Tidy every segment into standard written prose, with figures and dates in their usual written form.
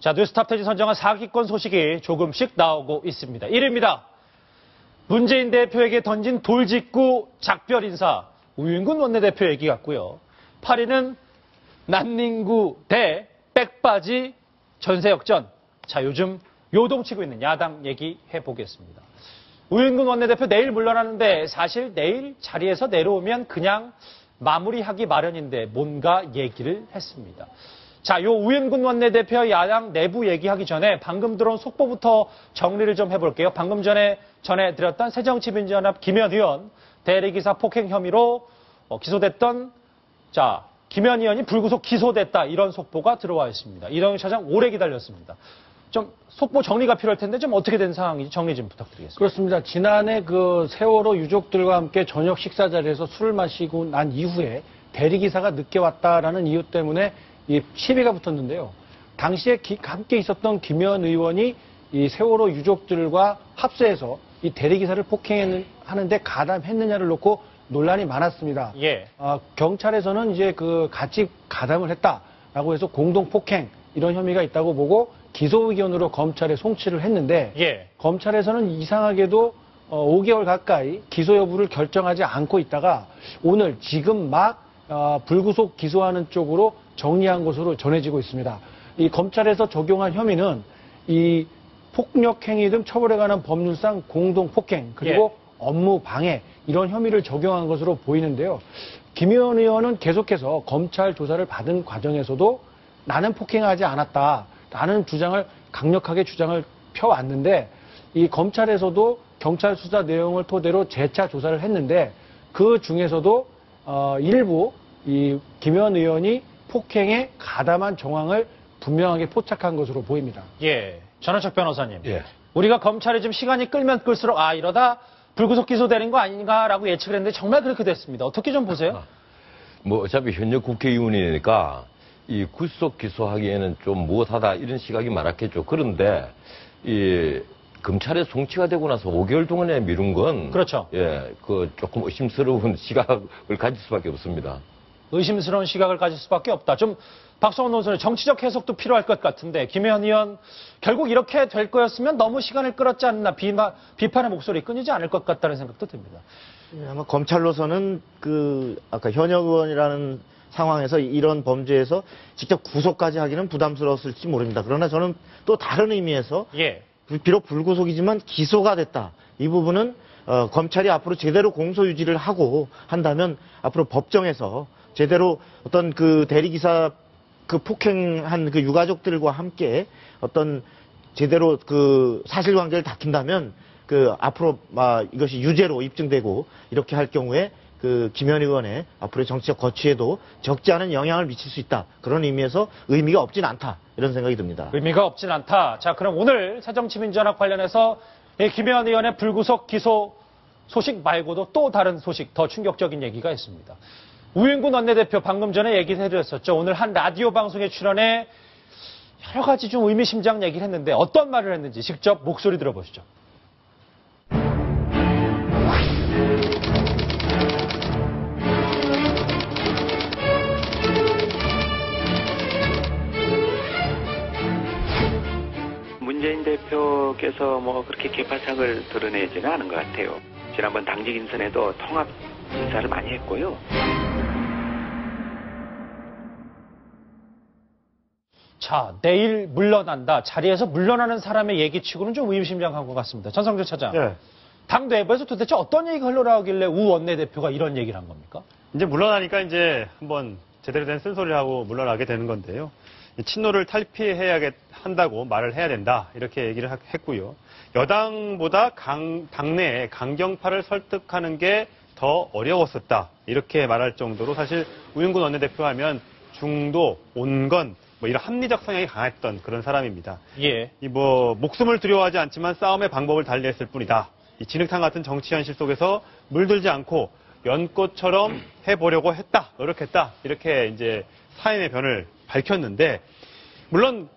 자, 뉴스탑10이 선정한 사기권 소식이 조금씩 나오고 있습니다. 1위입니다. 문재인 대표에게 던진 돌직구 작별 인사, 우윤근 원내대표 얘기 같고요. 8위는 난닝구 대 백바지 전세역전. 자, 요즘 요동치고 있는 야당 얘기해 보겠습니다. 우윤근 원내대표 내일 물러나는데 사실 내일 자리에서 내려오면 그냥 마무리하기 마련인데 뭔가 얘기를 했습니다. 자, 요 우윤근 원내대표 야당 내부 얘기하기 전에 방금 들어온 속보부터 정리를 좀 해볼게요. 방금 전에 전해드렸던 새정치민주연합 김현 의원 대리기사 폭행 혐의로 기소됐던 자 김현 의원이 불구속 기소됐다 이런 속보가 들어와 있습니다. 이동영 차장 오래 기다렸습니다. 좀 속보 정리가 필요할 텐데 좀 어떻게 된 상황인지 정리 좀 부탁드리겠습니다. 그렇습니다. 지난해 그 세월호 유족들과 함께 저녁 식사 자리에서 술을 마시고 난 이후에 대리기사가 늦게 왔다라는 이유 때문에 이 시비가 붙었는데요. 당시에 함께 있었던 김현 의원이 이 세월호 유족들과 합세해서 이 대리기사를 폭행하는데 가담했느냐를 놓고 논란이 많았습니다. 예. 경찰에서는 이제 그 같이 가담을 했다라고 해서 공동 폭행 이런 혐의가 있다고 보고 기소 의견으로 검찰에 송치를 했는데 예. 검찰에서는 이상하게도 5개월 가까이 기소 여부를 결정하지 않고 있다가 오늘 지금 막 불구속 기소하는 쪽으로 정리한 것으로 전해지고 있습니다. 이 검찰에서 적용한 혐의는 이 폭력행위 등 처벌에 관한 법률상 공동폭행 그리고 업무 방해 이런 혐의를 적용한 것으로 보이는데요. 김의원 의원은 계속해서 검찰 조사를 받은 과정에서도 나는 폭행하지 않았다라는 주장을 강력하게 주장을 펴왔는데 이 검찰에서도 경찰 수사 내용을 토대로 재차 조사를 했는데 그 중에서도 일부 이 김의원 의원이 폭행에 가담한 정황을 분명하게 포착한 것으로 보입니다. 예, 전원석 변호사님. 예. 우리가 검찰이 좀 시간이 끌면 끌수록 이러다 불구속 기소되는 거 아닌가라고 예측을 했는데 정말 그렇게 됐습니다. 어떻게 좀 보세요? 뭐 어차피 현역 국회의원이니까 이 구속 기소하기에는 좀 무엇하다 이런 시각이 많았겠죠. 그런데 이 검찰에 송치가 되고 나서 5개월 동안에 미룬 건 그렇죠. 예, 그 조금 의심스러운 시각을 가질 수밖에 없습니다. 의심스러운 시각을 가질 수밖에 없다. 좀 박성원 논설의 정치적 해석도 필요할 것 같은데 김혜연 의원 결국 이렇게 될 거였으면 너무 시간을 끌었지 않나 비판의 목소리 끊이지 않을 것 같다는 생각도 듭니다. 아마 검찰로서는 아까 현역 의원이라는 상황에서 이런 범죄에서 직접 구속까지 하기는 부담스러웠을지 모릅니다. 그러나 저는 또 다른 의미에서 비록 불구속이지만 기소가 됐다. 이 부분은 검찰이 앞으로 제대로 공소 유지를 하고 한다면 앞으로 법정에서 제대로 어떤 그 대리기사 그 폭행한 그 유가족들과 함께 어떤 제대로 그 사실관계를 다툰다면 그 앞으로 이것이 유죄로 입증되고 이렇게 할 경우에 그 김현 의원의 앞으로의 정치적 거취에도 적지 않은 영향을 미칠 수 있다. 그런 의미에서 의미가 없진 않다. 이런 생각이 듭니다. 의미가 없진 않다. 자, 그럼 오늘 새정치민주연합 관련해서 김현 의원의 불구속 기소 소식 말고도 또 다른 소식, 더 충격적인 얘기가 있습니다. 우윤근 원내대표 방금 전에 얘기를 해드렸었죠. 오늘 한 라디오 방송에 출연해 여러 가지 좀 의미심장 얘기를 했는데 어떤 말을 했는지 직접 목소리 들어보시죠. 문재인 대표께서 뭐 그렇게 개파상을 드러내지는 않은 것 같아요. 지난번 당직 인선에도 통합 인사를 많이 했고요. 자, 내일 물러난다. 자리에서 물러나는 사람의 얘기치고는 좀 의미심장한 것 같습니다. 전성재 차장. 예. 당 내부에서 도대체 어떤 얘기가 흘러나오길래 우 원내대표가 이런 얘기를 한 겁니까? 이제 물러나니까 이제 한번 제대로 된 쓴소리를 하고 물러나게 되는 건데요. 친노를 탈피해야 한다고 말을 해야 된다. 이렇게 얘기를 했고요. 여당보다 당내에 강경파를 설득하는 게 더 어려웠었다. 이렇게 말할 정도로 사실 우윤근 원내대표 하면 중도, 온건, 뭐 이런 합리적 성향이 강했던 그런 사람입니다. 예. 목숨을 두려워하지 않지만 싸움의 방법을 달리했을 뿐이다. 이 진흙탕 같은 정치 현실 속에서 물들지 않고 연꽃처럼 해보려고 했다, 노력했다. 이렇게 이제 사임의 변을 밝혔는데, 물론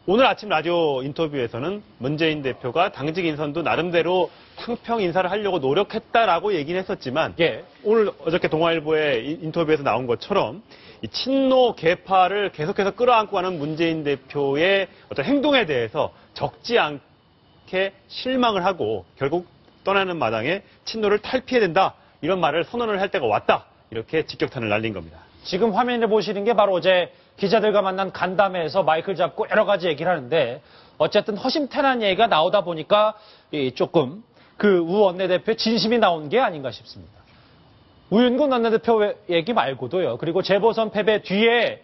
오늘 아침 라디오 인터뷰에서는 문재인 대표가 당직 인선도 나름대로 상평 인사를 하려고 노력했다라고 얘기는 했었지만 오늘 어저께 동아일보의 인터뷰에서 나온 것처럼 이 친노 계파를 계속해서 끌어안고 가는 문재인 대표의 어떤 행동에 대해서 적지 않게 실망을 하고 결국 떠나는 마당에 친노를 탈피해야 된다 이런 말을 선언을 할 때가 왔다 이렇게 직격탄을 날린 겁니다. 지금 화면에 보시는 게 바로 어제 기자들과 만난 간담회에서 마이크를 잡고 여러 가지 얘기를 하는데 어쨌든 허심탄회한 얘기가 나오다 보니까 조금 그 우 원내대표의 진심이 나온 게 아닌가 싶습니다. 우윤근 원내대표 얘기 말고도요. 그리고 재보선 패배 뒤에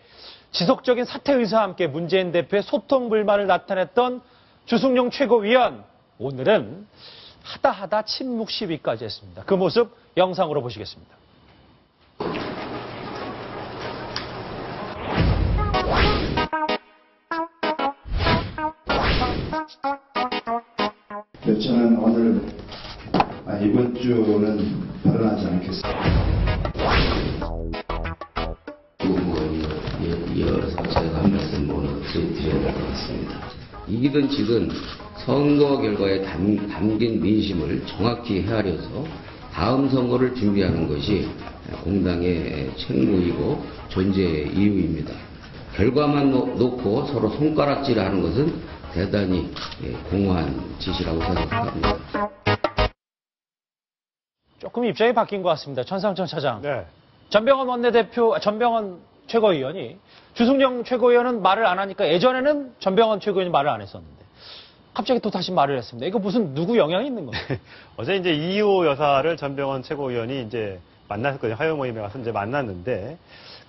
지속적인 사퇴 의사와 함께 문재인 대표의 소통 불만을 나타냈던 주승용 최고위원 오늘은 하다 침묵 시위까지 했습니다. 그 모습 영상으로 보시겠습니다. 저는 오늘 이번 주는 발언하지 않겠습니다. 이어서 제가 한 말씀 오늘 드려야 될 것 같습니다. 이기든 지든 선거 결과에 담긴 민심을 정확히 헤아려서 다음 선거를 준비하는 것이 공당의 책무이고 존재의 이유입니다. 결과만 놓고 서로 손가락질하는 것은 대단히 공허한 짓이라고 생각합니다. 조금 입장이 바뀐 것 같습니다. 천상천 차장. 네. 전병헌 최고위원이 주승용 최고위원은 말을 안 하니까 예전에는 전병헌 최고위원이 말을 안 했었는데 갑자기 또 다시 말을 했습니다. 이거 무슨 누구 영향이 있는 건가요? 어제 이제 이호 여사를 전병헌 최고위원이 이제 만났거든요. 화요 모임에 가서 이제 만났는데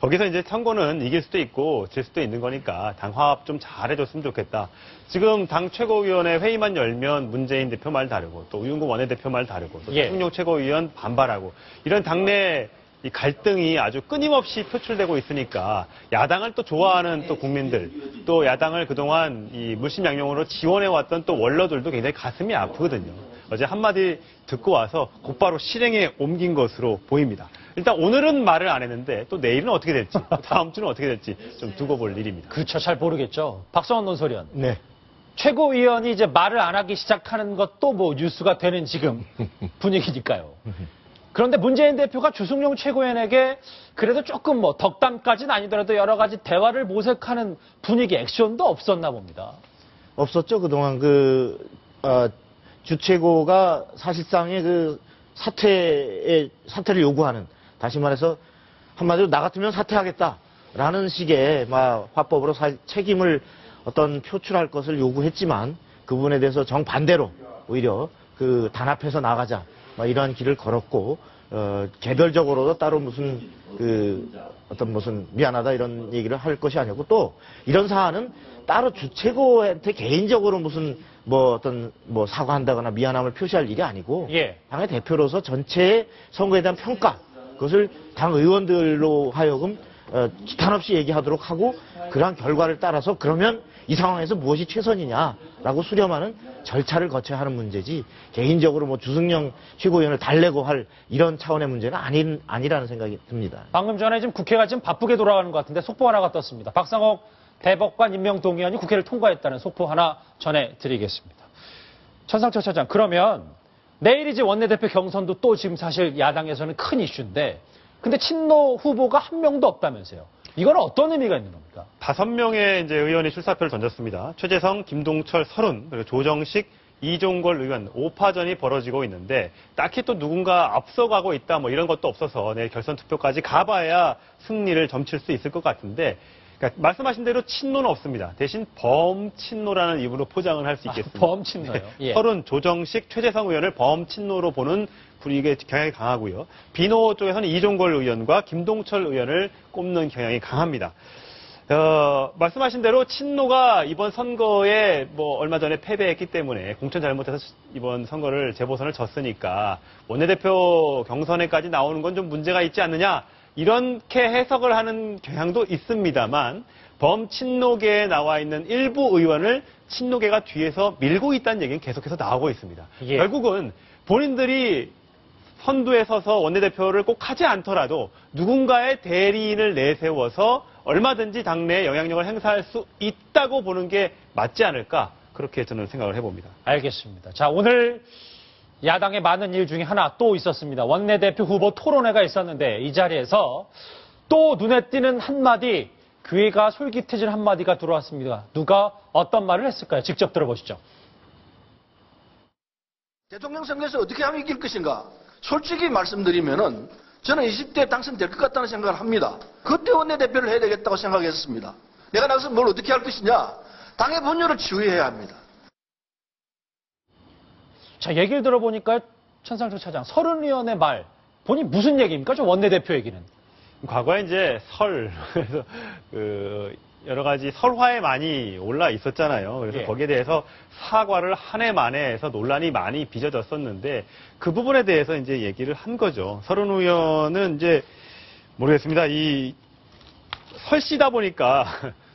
거기서 이제 선거는 이길 수도 있고 질 수도 있는 거니까 당 화합 좀 잘해줬으면 좋겠다. 지금 당 최고위원회 회의만 열면 문재인 대표 말 다르고 또 우윤근 원내대표 말 다르고 또 주승용 최고위원 반발하고 이런 당내 이 갈등이 아주 끊임없이 표출되고 있으니까 야당을 또 좋아하는 또 국민들 또 야당을 그동안 이 물심양용으로 지원해왔던 또 원로들도 굉장히 가슴이 아프거든요. 어제 한마디 듣고 와서 곧바로 실행에 옮긴 것으로 보입니다. 일단 오늘은 말을 안 했는데 또 내일은 어떻게 될지 다음 주는 어떻게 될지 좀 두고 볼 일입니다. 그렇죠. 잘 모르겠죠. 박성원 논설위원. 네. 최고위원이 이제 말을 안 하기 시작하는 것도 뭐 뉴스가 되는 지금 분위기니까요. 그런데 문재인 대표가 주승용 최고위원에게 그래도 조금 뭐 덕담까지는 아니더라도 여러 가지 대화를 모색하는 분위기 액션도 없었나 봅니다. 없었죠. 그동안 주 최고가 사실상의 사퇴를 요구하는, 다시 말해서 한마디로 나 같으면 사퇴하겠다라는 식의 화법으로 책임을 어떤 표출할 것을 요구했지만 그 부분에 대해서 정반대로 오히려 단합해서 나가자 이러한 길을 걸었고, 개별적으로도 따로 무슨 미안하다 이런 얘기를 할 것이 아니고, 또 이런 사안은 따로 주 최고한테 개인적으로 사과한다거나 미안함을 표시할 일이 아니고, 당의 대표로서 전체의 선거에 대한 평가, 그것을 당 의원들로 하여금 기탄 없이 얘기하도록 하고, 그러한 결과를 따라서 그러면 이 상황에서 무엇이 최선이냐라고 수렴하는 절차를 거쳐야 하는 문제지, 개인적으로 주승용 최고위원을 달래고 할 이런 차원의 문제는 아니라는 생각이 듭니다. 방금 전에 지금 국회가 지금 바쁘게 돌아가는 것 같은데 속보 하나가 떴습니다. 박상옥 대법관 임명 동의안이 국회를 통과했다는 속보 하나 전해드리겠습니다. 천상철 차장, 그러면 내일이지 원내대표 경선도 또 지금 사실 야당에서는 큰 이슈인데, 근데 친노 후보가 한 명도 없다면서요. 이건 어떤 의미가 있는 겁니까? 5명의 이제 의원이 출사표를 던졌습니다. 최재성, 김동철, 서른, 그리고 조정식, 이종걸 의원 5파전이 벌어지고 있는데 딱히 또 누군가 앞서가고 있다 이런 것도 없어서 내일 결선 투표까지 가봐야 승리를 점칠 수 있을 것 같은데, 그러니까 말씀하신 대로 친노는 없습니다. 대신 범친노라는 이름으로 포장을 할 수 있겠습니다. 범친노요? 예. 서른, 조정식, 최재성 의원을 범친노로 보는 분위기의 경향이 강하고요. 비노 쪽에서는 이종걸 의원과 김동철 의원을 꼽는 경향이 강합니다. 말씀하신 대로 친노가 이번 선거에 얼마 전에 패배했기 때문에 공천 잘못해서 이번 선거를 재보선을 졌으니까 원내대표 경선에까지 나오는 건 좀 문제가 있지 않느냐, 이렇게 해석을 하는 경향도 있습니다만, 범친노계에 나와 있는 일부 의원을 친노계가 뒤에서 밀고 있다는 얘기는 계속해서 나오고 있습니다. 결국은 본인들이 선두에 서서 원내대표를 꼭 하지 않더라도 누군가의 대리인을 내세워서 얼마든지 당내에 영향력을 행사할 수 있다고 보는 게 맞지 않을까 그렇게 저는 생각을 해봅니다. 알겠습니다. 자, 오늘 야당의 많은 일 중에 하나 또 있었습니다. 원내대표 후보 토론회가 있었는데 이 자리에서 또 눈에 띄는 한마디, 귀가 솔깃해진 한마디가 들어왔습니다. 누가 어떤 말을 했을까요? 직접 들어보시죠. 대통령 선거에서 어떻게 하면 이길 것인가? 솔직히 말씀드리면은 저는 20대에 당선될 것 같다는 생각을 합니다. 그때 원내대표를 해야 되겠다고 생각했습니다. 내가 나가서 뭘 어떻게 할 것이냐? 당의 분열을 치유해야 합니다. 자, 얘기를 들어보니까 천상철 차장, 서른 의원의 말, 본인 무슨 얘기입니까? 저 원내대표 얘기는. 과거에 이제 그래서 여러 가지 설화에 많이 올라 있었잖아요. 그래서 예. 거기에 대해서 사과를 한 해 만에 해서 논란이 많이 빚어졌었는데 그 부분에 대해서 이제 얘기를 한 거죠. 서른 의원은 이제 모르겠습니다. 이 설씨다 보니까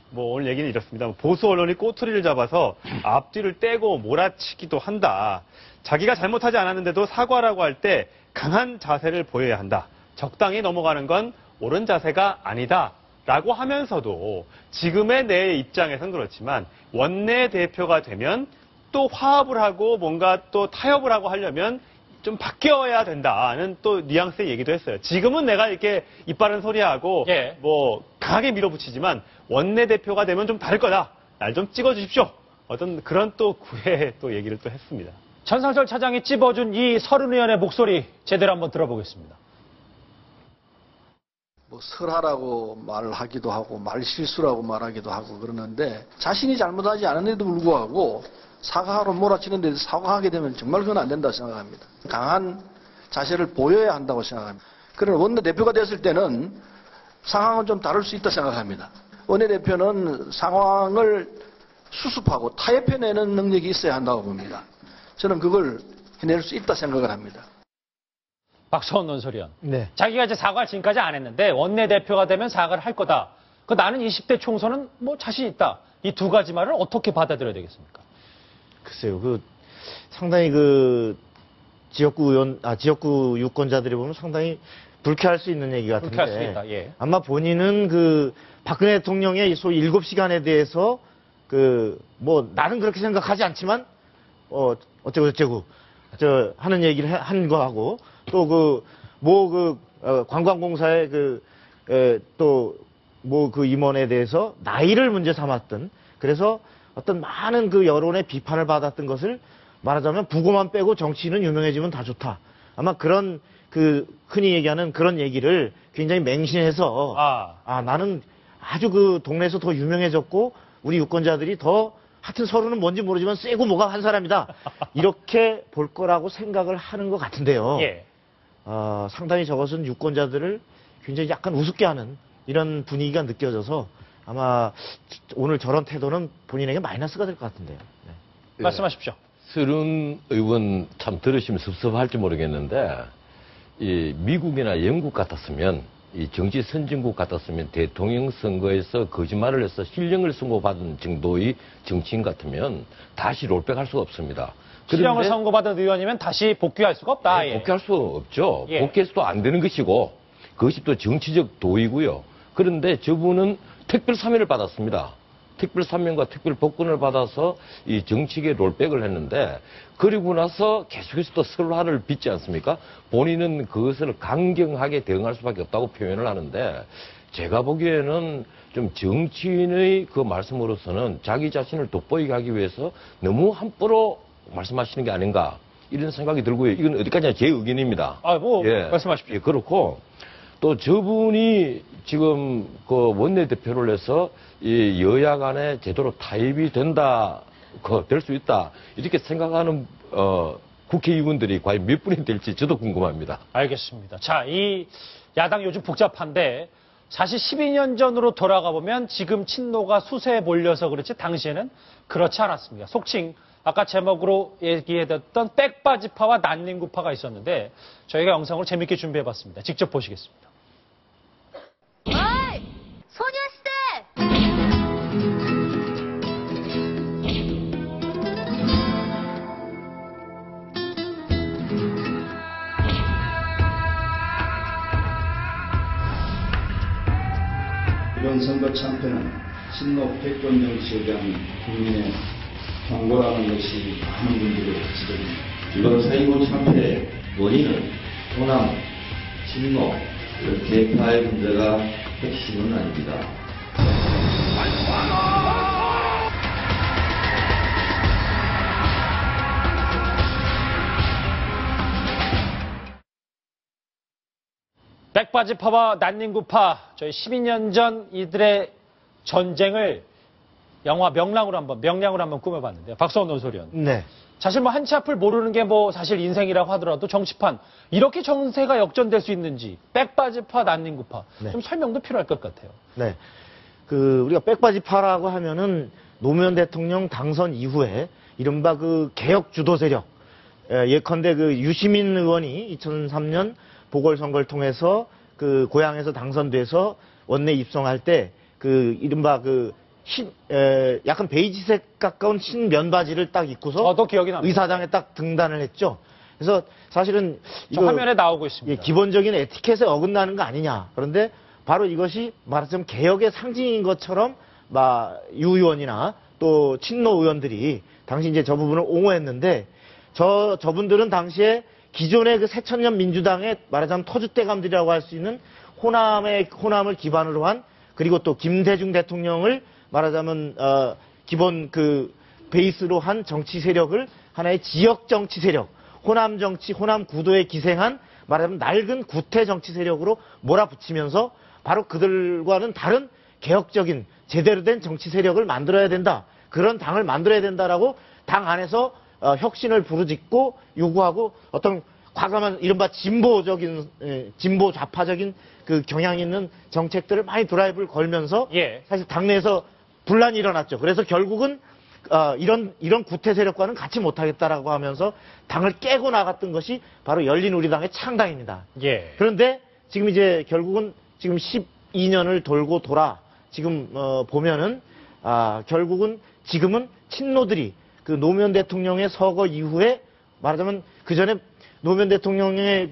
뭐 오늘 얘기는 이렇습니다. 보수 언론이 꼬투리를 잡아서 앞뒤를 떼고 몰아치기도 한다. 자기가 잘못하지 않았는데도 사과라고 할 때 강한 자세를 보여야 한다. 적당히 넘어가는 건 옳은 자세가 아니다. 라고 하면서도 지금의 내 입장에선 그렇지만 원내대표가 되면 또 화합을 하고 뭔가 또 타협을 하고 하려면 좀 바뀌어야 된다는 또 뉘앙스의 얘기도 했어요. 지금은 내가 이렇게 이빠른 소리하고 예. 뭐 강하게 밀어붙이지만 원내대표가 되면 좀 다를 거다. 날 좀 찍어주십시오. 어떤 그런 또 구애의 또 얘기를 또 했습니다. 천상철 차장이 찝어준 이 서른 의원의 목소리 제대로 한번 들어보겠습니다. 뭐 설하라고 말하기도 하고 말실수라고 말하기도 하고 그러는데 자신이 잘못하지 않은데도 불구하고 사과하러 몰아치는데 사과하게 되면 정말 그건 안 된다고 생각합니다. 강한 자세를 보여야 한다고 생각합니다. 그러나 원내대표가 됐을 때는 상황은 좀 다를 수 있다 생각합니다. 원내대표는 상황을 수습하고 타협해내는 능력이 있어야 한다고 봅니다. 저는 그걸 해낼 수 있다 생각을 합니다. 박서원 논설위원. 네. 자기가 이제 사과를 지금까지 안 했는데 원내대표가 되면 사과를 할 거다. 나는 20대 총선은 뭐 자신 있다. 이 두 가지 말을 어떻게 받아들여야 되겠습니까? 글쎄요, 상당히 지역구 유권자들이 보면 상당히 불쾌할 수 있는 얘기 같은데. 불쾌할 수 있다, 예. 아마 본인은 박근혜 대통령의 소위 7시간에 대해서 나는 그렇게 생각하지 않지만, 어쩌고, 하는 얘기를 한 거하고, 또 관광공사의 임원에 대해서 나이를 문제 삼았던, 그래서 어떤 많은 여론의 비판을 받았던 것을 말하자면 부고만 빼고 정치인은 유명해지면 다 좋다. 아마 그런 흔히 얘기하는 그런 얘기를 굉장히 맹신해서 나는 아주 동네에서 더 유명해졌고 우리 유권자들이 하여튼 서로는 뭔지 모르지만 세고 뭐가 한 사람이다. 이렇게 볼 거라고 생각을 하는 것 같은데요. 예. 상당히 저것은 유권자들을 굉장히 약간 우습게 하는 이런 분위기가 느껴져서 아마 오늘 저런 태도는 본인에게 마이너스가 될 것 같은데요. 네. 말씀하십시오. 서른 의원 참 들으시면 섭섭할지 모르겠는데 이 미국이나 영국 같았으면 이 정치 선진국 같았으면 대통령 선거에서 거짓말을 해서 실형을 선고받은 정도의 정치인 같으면 다시 롤백할 수가 없습니다. 실형을 선고받은 의원이면 다시 복귀할 수가 없다. 네, 복귀할 수 없죠. 예. 복귀해서도 안 되는 것이고 그것이 또 정치적 도의고요. 그런데 저분은 특별 사면을 받았습니다. 특별 사면과 특별 복권을 받아서 이 정치계 롤백을 했는데 그리고 나서 계속해서 또 설화를 빚지 않습니까? 본인은 그것을 강경하게 대응할 수밖에 없다고 표현을 하는데 제가 보기에는 좀 정치인의 그 말씀으로서는 자기 자신을 돋보이게 하기 위해서 너무 함부로 말씀하시는 게 아닌가 이런 생각이 들고요. 이건 어디까지나 제 의견입니다. 말씀하십시오. 예, 그렇고 또 저분이 지금 원내대표를 해서 이 여야 간에 제대로 타협이 될 수 있다. 이렇게 생각하는, 국회의원들이 과연 몇 분이 될지 저도 궁금합니다. 알겠습니다. 자, 이 야당 요즘 복잡한데 사실 12년 전으로 돌아가 보면 지금 친노가 수세에 몰려서 그렇지 당시에는 그렇지 않았습니다. 속칭 아까 제목으로 얘기했던 백바지파와 난닝구파가 있었는데 저희가 영상을 재밌게 준비해봤습니다. 직접 보시겠습니다. 어이! 소녀시대! 이런 이번 선거 참패는 친노 패권 정치에 대한 국민의 경고라는 것이 많은 분들의 지적입니다. 이번 4.20 참패의 원인은 호남, 친노, 개파의 문제가 핵심은 아닙니다. 백바지파와 난닝구파, 저희 12년 전 이들의 전쟁을 영화 명량으로 한번 꾸며봤는데요. 박수원 논설위원. 네. 사실 뭐 한치 앞을 모르는 게 뭐 사실 인생이라고 하더라도 정치판 이렇게 정세가 역전될 수 있는지 백바지파, 난닝구파 네. 좀 설명도 필요할 것 같아요. 네. 우리가 백바지파라고 하면은 노무현 대통령 당선 이후에 이른바 개혁 주도 세력, 예컨대 유시민 의원이 2003년 보궐선거를 통해서 고향에서 당선돼서 원내 입성할 때 이른바 약간 베이지색 가까운 흰 면바지를 딱 입고서 저도 기억이 납니다. 의사당에 딱 등단을 했죠. 그래서 사실은 저 화면에 나오고 있습니다. 기본적인 에티켓에 어긋나는 거 아니냐. 그런데 바로 이것이 말하자면 개혁의 상징인 것처럼 유 의원이나 또 친노 의원들이 당시 이제 저 부분을 옹호했는데 저분들은 당시에 기존의 새천년 민주당의 말하자면 터줏대감들이라고 할 수 있는 호남을 기반으로 한 그리고 또 김대중 대통령을 말하자면 기본 베이스로 한 정치 세력을 하나의 지역 정치 세력, 호남 정치, 호남 구도에 기생한 말하자면 낡은 구태 정치 세력으로 몰아붙이면서 바로 그들과는 다른 개혁적인 제대로 된 정치 세력을 만들어야 된다. 그런 당을 만들어야 된다라고 당 안에서 혁신을 부르짖고 요구하고 어떤 과감한 이른바 진보 좌파적인 경향 있는 정책들을 많이 드라이브를 걸면서 사실 당내에서 분란이 일어났죠. 그래서 결국은 이런 구태 세력과는 같이 못하겠다라고 하면서 당을 깨고 나갔던 것이 바로 열린우리당의 창당입니다. 그런데 지금 이제 결국은 지금 12년을 돌고 돌아 지금 보면은 결국은 지금은 친노들이 노무현 대통령의 서거 이후에 말하자면 그 전에 노무현 대통령의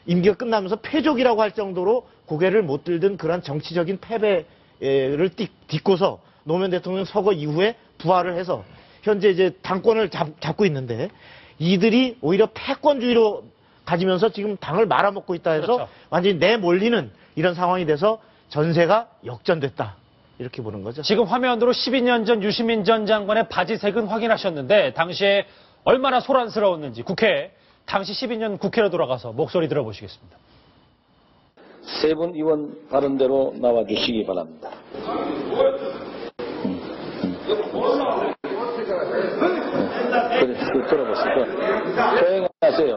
임기가 끝나면서 패족이라고 할 정도로 고개를 못 들던 그런 정치적인 패배를 딛고서 노무현 대통령 서거 이후에 부활을 해서 현재 이제 당권을 잡고 있는데 이들이 오히려 패권주의로 가지면서 지금 당을 말아먹고 있다 해서 그렇죠. 완전히 내몰리는 이런 상황이 돼서 전세가 역전됐다. 이렇게 보는 거죠. 지금 화면으로 12년 전 유시민 전 장관의 바지색은 확인하셨는데 당시에 얼마나 소란스러웠는지 당시 12년 국회로 돌아가서 목소리 들어보시겠습니다. 세 분 의원 발언대로 나와주시기 바랍니다. 들어보세요. 조용히 하세요.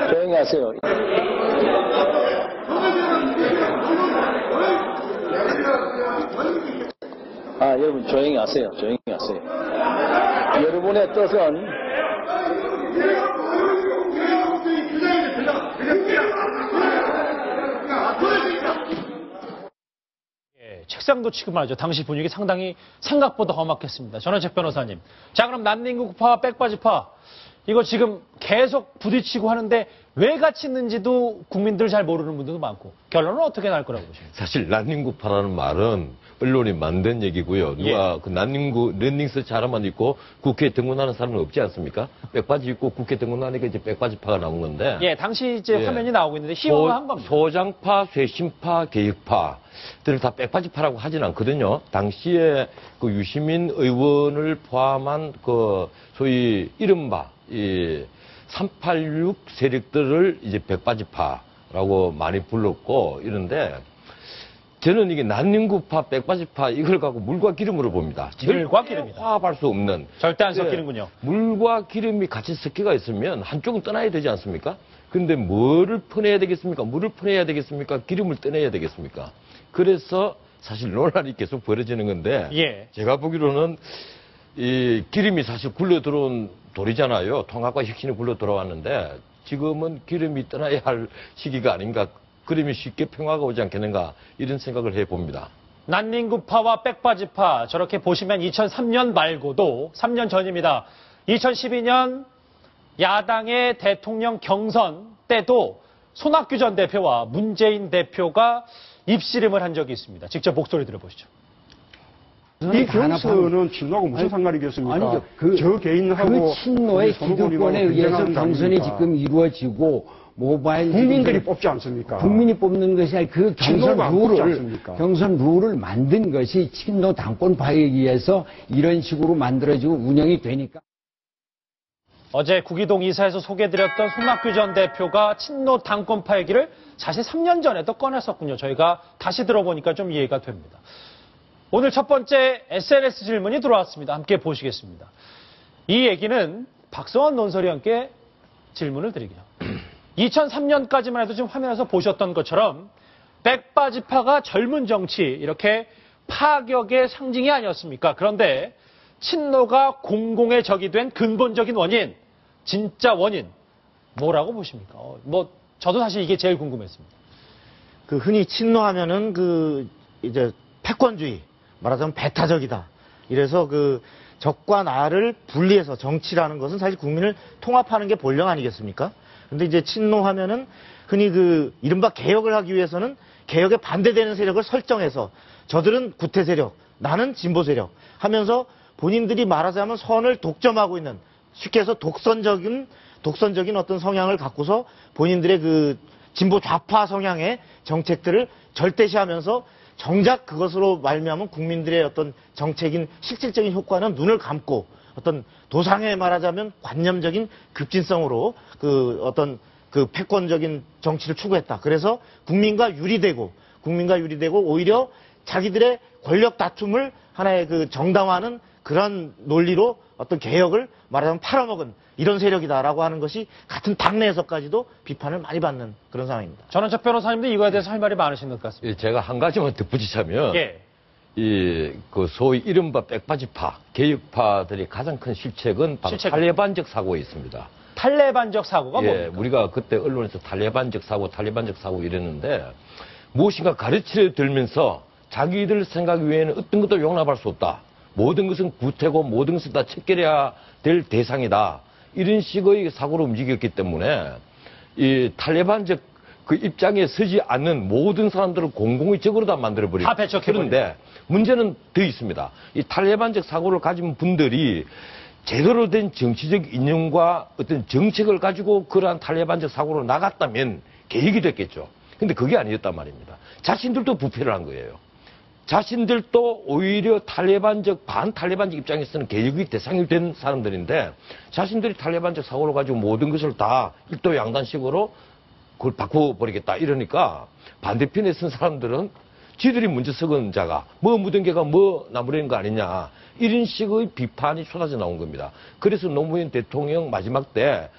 조용히 하세요. 여러분 조용히 하세요. 조용히 하세요. 여러분의 뜻은 책상도 치고 말이죠. 당시 분위기 상당히 생각보다 험악했습니다. 전원책 변호사님. 자, 그럼 난닝구파와 백바지파 이거 지금 계속 부딪히고 하는데 왜 같이 있는지도 국민들 잘 모르는 분들도 많고 결론은 어떻게 날 거라고 보십니까? 사실 난닝구파라는 말은 언론이 만든 얘기고요. 누가 런닝스 자라만 입고 국회에 등원하는 사람은 없지 않습니까? 백바지 입고 국회 등원하니까 이제 백바지파가 나온 건데. 당시 이제 화면이 나오고 있는데 희화화한 겁니다. 소장파, 쇄신파, 개혁파들을 다 백바지파라고 하진 않거든요. 당시에 유시민 의원을 포함한 소위 이른바 386 세력들을 이제 백바지파라고 많이 불렀고 이런데 저는 이게 난닝구파, 백바지파 이걸 갖고 물과 기름으로 봅니다. 물과 기름이다. 화합할 수 없는. 절대 안 섞이는군요. 물과 기름이 같이 섞여가 있으면 한쪽은 떠나야 되지 않습니까? 근데 뭐를 퍼내야 되겠습니까? 물을 퍼내야 되겠습니까? 기름을 떠내야 되겠습니까? 그래서 사실 논란이 계속 벌어지는 건데 제가 보기로는 이 기름이 사실 굴러 들어온 돌이잖아요. 통합과 혁신이 굴러 들어왔는데 지금은 기름이 떠나야 할 시기가 아닌가. 그러면 쉽게 평화가 오지 않겠는가 이런 생각을 해봅니다. 난닝구파와 백바지파 저렇게 보시면 2003년 말고도 3년 전입니다. 2012년 야당의 대통령 경선 때도 손학규 전 대표와 문재인 대표가 입씨름을 한 적이 있습니다. 직접 목소리 들어보시죠. 이 경선은 친노하고 무슨 상관이겠습니까? 아니죠. 저 개인하고 그 친노의 기득권에 의해서 경선이 지금 이루어지고 모바일 국민들이 뽑지 않습니까? 국민이 뽑는 것이 아니라 그 경선 룰을 만든 것이 친노 당권파에 의해서 이런 식으로 만들어지고 운영이 되니까. 어제 구기동 이사에서 소개해드렸던 손학규 전 대표가 친노 당권파 얘기를 사실 3년 전에도 꺼냈었군요. 저희가 다시 들어보니까 좀 이해가 됩니다. 오늘 첫 번째 SNS 질문이 들어왔습니다. 함께 보시겠습니다. 이 얘기는 박성원 논설위원께 질문을 드리게요. 2003년까지만 해도 지금 화면에서 보셨던 것처럼 백바지파가 젊은 정치 이렇게 파격의 상징이 아니었습니까? 그런데 친노가 공공의 적이 된 근본적인 원인, 진짜 원인 뭐라고 보십니까? 저도 사실 이게 제일 궁금했습니다. 그 흔히 친노하면은 이제 패권주의, 말하자면 배타적이다. 이래서 적과 나를 분리해서 정치라는 것은 사실 국민을 통합하는 게 본령 아니겠습니까? 근데 이제 친노하면은 흔히 이른바 개혁을 하기 위해서는 개혁에 반대되는 세력을 설정해서 저들은 구태 세력, 나는 진보 세력 하면서 본인들이 말하자면 선을 독점하고 있는, 쉽게 해서 독선적인 어떤 성향을 갖고서 본인들의 진보 좌파 성향의 정책들을 절대시하면서 정작 그것으로 말미암은 국민들의 어떤 정책인 실질적인 효과는 눈을 감고 어떤 도상에 말하자면 관념적인 급진성으로 어떤 패권적인 정치를 추구했다. 그래서 국민과 유리되고 오히려 자기들의 권력 다툼을 하나의 정당화하는 그런 논리로 어떤 개혁을 말하자면 팔아먹은 이런 세력이다라고 하는 것이 같은 당내에서까지도 비판을 많이 받는 그런 상황입니다. 전원책 변호사님도 이거에 대해서 할 말이 많으신 것 같습니다. 예, 제가 한 가지만 덧붙이자면 예. 소위 이른바 백바지파, 개혁파들이 가장 큰 실책은 바로 탈레반적 사고에 있습니다. 탈레반적 사고가 뭡니까? 우리가 그때 언론에서 탈레반적 사고 이랬는데 무엇인가 가르치려 들면서 자기들 생각 외에는 어떤 것도 용납할 수 없다. 모든 것은 구태고 모든 것은 다 체결해야 될 대상이다. 이런 식의 사고로 움직였기 때문에 이 탈레반적 입장에 서지 않는 모든 사람들을 공공의 적으로 다 만들어버리고. 다 배척해버리고. 그런데 문제는 더 있습니다. 이 탈레반적 사고를 가진 분들이 제대로 된 정치적 이념과 어떤 정책을 가지고 그러한 탈레반적 사고로 나갔다면 계획이 됐겠죠. 근데 그게 아니었단 말입니다. 자신들도 부패를 한 거예요. 자신들도 오히려 반탈레반적 입장에서는 개혁의 대상이 된 사람들인데 자신들이 탈레반적 사고를 가지고 모든 것을 다 일도양단식으로 그걸 바꿔버리겠다 이러니까 반대편에 쓴 사람들은 지들이 먼저 썩은 자가 묻은 개가 나무라는 거 아니냐 이런 식의 비판이 쏟아져 나온 겁니다. 그래서 노무현 대통령 마지막 때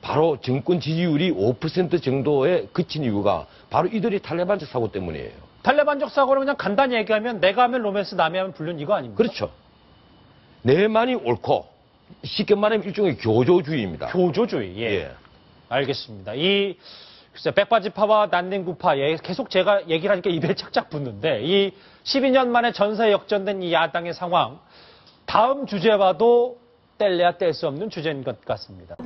바로 정권 지지율이 5% 정도에 그친 이유가 바로 이들이 탈레반적 사고 때문이에요. 탈레반적 사고를 그냥 간단히 얘기하면 내가 하면 로맨스 남이 하면 불륜 이거 아닙니까? 그렇죠. 내만이 옳고 쉽게 말하면 일종의 교조주의입니다. 교조주의. 예. 알겠습니다. 글쎄 백바지파와 난닝구파 계속 제가 얘기를 하니까 입에 착착 붙는데 이 12년 만에 전세 역전된 이 야당의 상황 다음 주제와도 뗄래야 뗄 수 없는 주제인 것 같습니다.